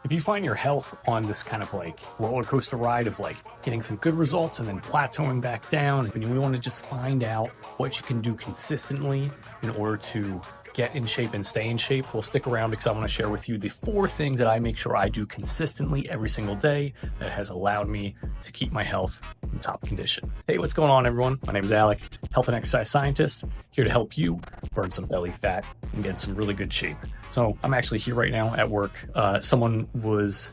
If you find your health on this kind of like roller coaster ride of like getting some good results and then plateauing back down, and you want to just find out what you can do consistently in order to get in shape and stay in shape, well, stick around because I want to share with you the 4 things that I make sure I do consistently every single day that has allowed me to keep my health in top condition. Hey, what's going on, everyone? My name is Alec, health and exercise scientist, here to help you burn some belly fat and get in some really good shape. So I'm actually here right now at work. Someone was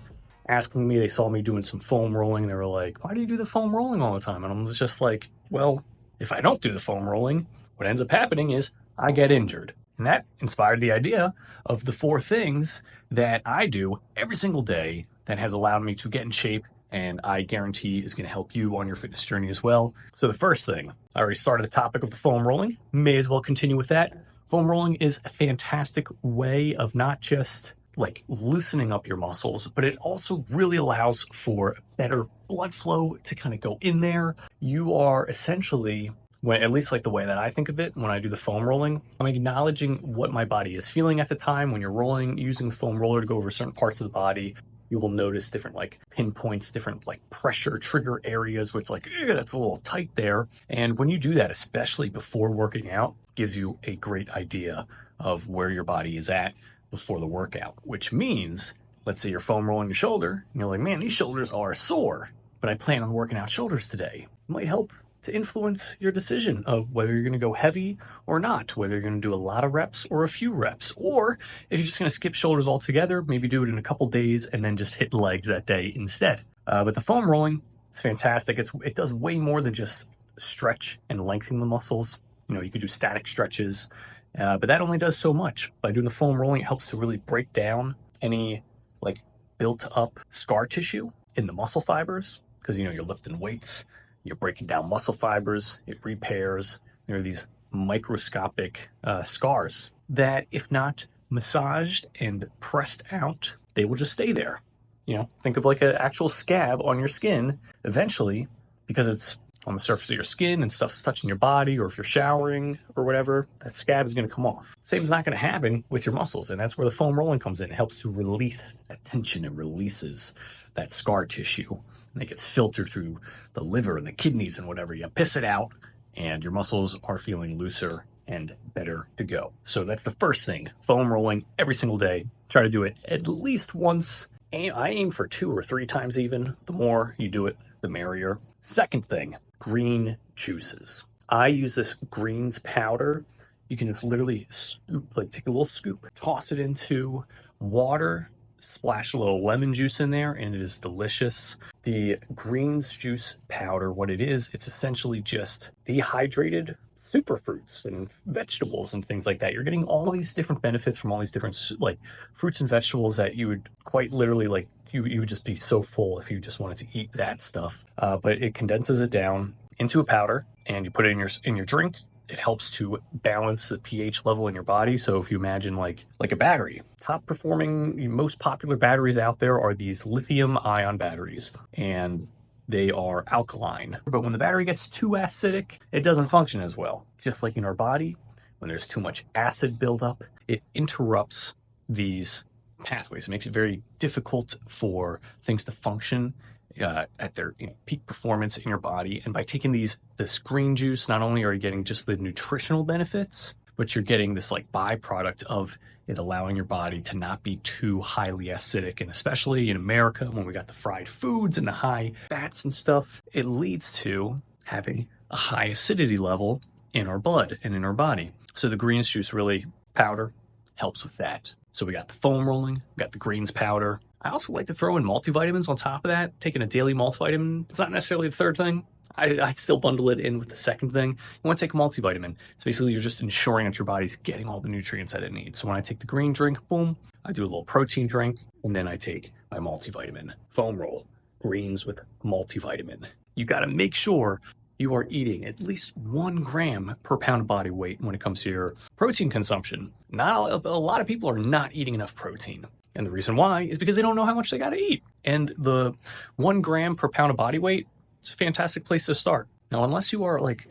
asking me, they saw me doing some foam rolling. They were like, why do you do the foam rolling all the time? And I was just like, well, if I don't do the foam rolling, what ends up happening is I get injured. And that inspired the idea of the 4 things that I do every single day that has allowed me to get in shape, and I guarantee is going to help you on your fitness journey as well. So the first thing, I already started the topic of the foam rolling, may as well continue with that. Foam rolling is a fantastic way of not just like loosening up your muscles, but it also really allows for better blood flow to kind of go in there. You are essentially, at least like the way that I think of it when I do the foam rolling, I'm acknowledging what my body is feeling at the time. When you're rolling, using the foam roller to go over certain parts of the body, you will notice different like pinpoints, different like pressure trigger areas where it's like, that's a little tight there. And when you do that, especially before working out, gives you a great idea of where your body is at before the workout, which means, let's say you're foam rolling your shoulder and you're like, man, these shoulders are sore, but I plan on working out shoulders today. It might help to influence your decision of whether you're going to go heavy or not, whether you're going to do a lot of reps or a few reps, or if you're just going to skip shoulders altogether, maybe do it in a couple days and then just hit legs that day instead. But the foam rolling, it's fantastic. It does way more than just stretch and lengthen the muscles. You know, you could do static stretches, but that only does so much. By doing the foam rolling, it helps to really break down any like built up scar tissue in the muscle fibers, because, you know, you're lifting weights, you're breaking down muscle fibers, it repairs. There are these microscopic scars that, if not massaged and pressed out, they will just stay there. You know, think of like an actual scab on your skin. Eventually, because it's on the surface of your skin and stuff's touching your body, or if you're showering or whatever, that scab is going to come off. Same is not going to happen with your muscles, and that's where the foam rolling comes in. It helps to release that tension. It releases that scar tissue, and it gets filtered through the liver and the kidneys and whatever. You piss it out, and your muscles are feeling looser and better to go. So that's the first thing, foam rolling every single day. Try to do it at least once. I aim for 2 or 3 times even. The more you do it, the merrier. Second thing, green juices. I use this greens powder. You can just literally scoop, like take a little scoop, toss it into water, splash a little lemon juice in there, and it is delicious. The greens juice powder, what it is, it's essentially just dehydrated superfruits and vegetables and things like that. You're getting all these different benefits from all these different like fruits and vegetables that you would quite literally like, you would just be so full if you just wanted to eat that stuff. But it condenses it down into a powder, and you put it in your drink. It helps to balance the pH level in your body. So if you imagine like a battery, top performing, most popular batteries out there are these lithium ion batteries, and they are alkaline. But when the battery gets too acidic, it doesn't function as well. Just like in our body, when there's too much acid buildup, it interrupts these pathways. It makes it very difficult for things to function at their peak performance in your body. And by taking this green juice, not only are you getting just the nutritional benefits, but you're getting this like byproduct of it allowing your body to not be too highly acidic. And especially in America, when we got the fried foods and the high fats and stuff, it leads to having a high acidity level in our blood and in our body. So the greens juice really powder helps with that. So we got the foam rolling, we got the greens powder. I also like to throw in multivitamins on top of that. Taking a daily multivitamin, it's not necessarily the third thing. I still bundle it in with the second thing. You want to take a multivitamin. So basically you're just ensuring that your body's getting all the nutrients that it needs. So when I take the green drink, boom, I do a little protein drink, and then I take my multivitamin. Foam roll, greens with multivitamin. You got to make sure you are eating at least 1 gram per pound of body weight when it comes to your protein consumption. Not a lot of people are not eating enough protein. And the reason why is because they don't know how much they got to eat. And the 1 gram per pound of body weight, it's a fantastic place to start. Now, unless you are like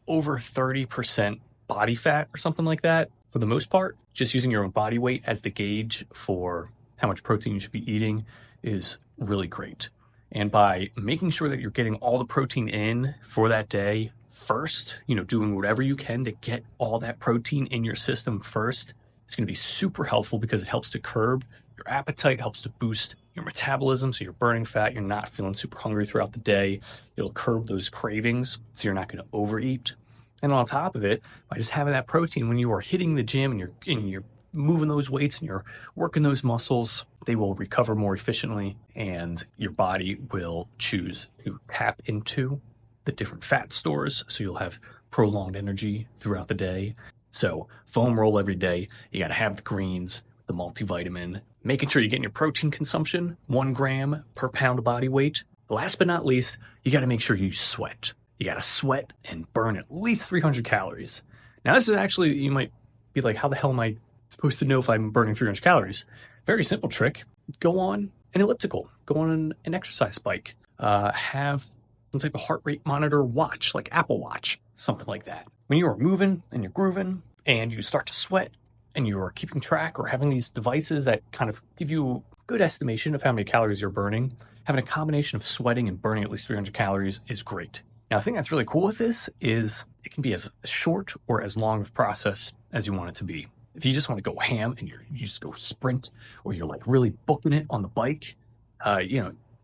over 30% body fat or something like that, for the most part, just using your own body weight as the gauge for how much protein you should be eating is really great. And by making sure that you're getting all the protein in for that day first, doing whatever you can to get all that protein in your system first, it's going to be super helpful because it helps to curb your appetite, helps to boost your metabolism. So you're burning fat, you're not feeling super hungry throughout the day. It'll curb those cravings so you're not going to overeat. And on top of it, by just having that protein, when you are hitting the gym and you're moving those weights and you're working those muscles, they will recover more efficiently and your body will choose to tap into the different fat stores. So you'll have prolonged energy throughout the day. So foam roll every day. You got to have the greens, the multivitamin, making sure you're getting your protein consumption, 1 gram per pound of body weight. Last but not least, you got to make sure you sweat. You got to sweat and burn at least 300 calories. Now, this is actually, you might be like, how the hell am I supposed to know if I'm burning 300 calories? Very simple trick. Go on an elliptical, go on an exercise bike, have some type of heart rate monitor watch, like Apple Watch, something like that. When you are moving and you're grooving and you start to sweat and you are keeping track or having these devices that kind of give you a good estimation of how many calories you're burning, having a combination of sweating and burning at least 300 calories is great. Now, the thing that's really cool with this is it can be as short or as long of a process as you want it to be. If you just want to go ham and you just go sprint, or you're like really booking it on the bike,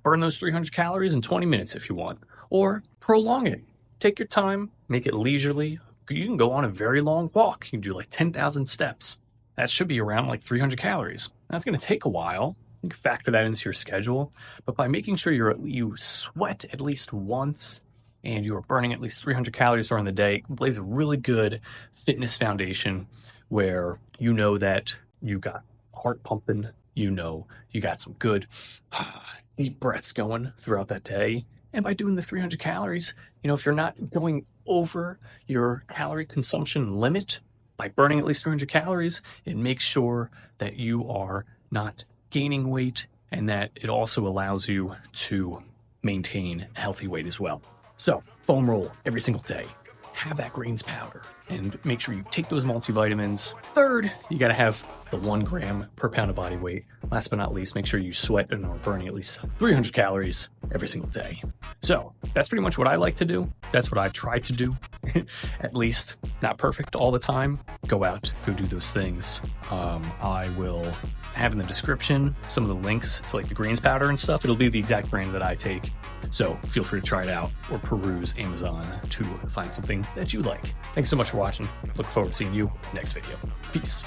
burn those 300 calories in 20 minutes if you want, or prolong it. Take your time, make it leisurely. You can go on a very long walk. You can do like 10,000 steps. That should be around like 300 calories. That's going to take a while. You can factor that into your schedule, but by making sure you sweat at least once and you are burning at least 300 calories during the day, it lays a really good fitness foundation where you know that you got heart pumping, you got some good deep breaths going throughout that day. And by doing the 300 calories, if you're not going over your calorie consumption limit, by burning at least 300 calories, it makes sure that you are not gaining weight and that it also allows you to maintain a healthy weight as well. So foam roll every single day. Have that greens powder and make sure you take those multivitamins. Third, you got to have the 1 gram per pound of body weight. Last but not least, make sure you sweat and are burning at least 300 calories every single day. So that's pretty much what I like to do. That's what I try to do. At least not perfect all the time. Go out, go do those things. I will have in the description some of the links to like the greens powder and stuff. It'll be the exact brand that I take. So feel free to try it out or peruse Amazon to find something that you like. Thanks so much for watching. Look forward to seeing you next video. Peace.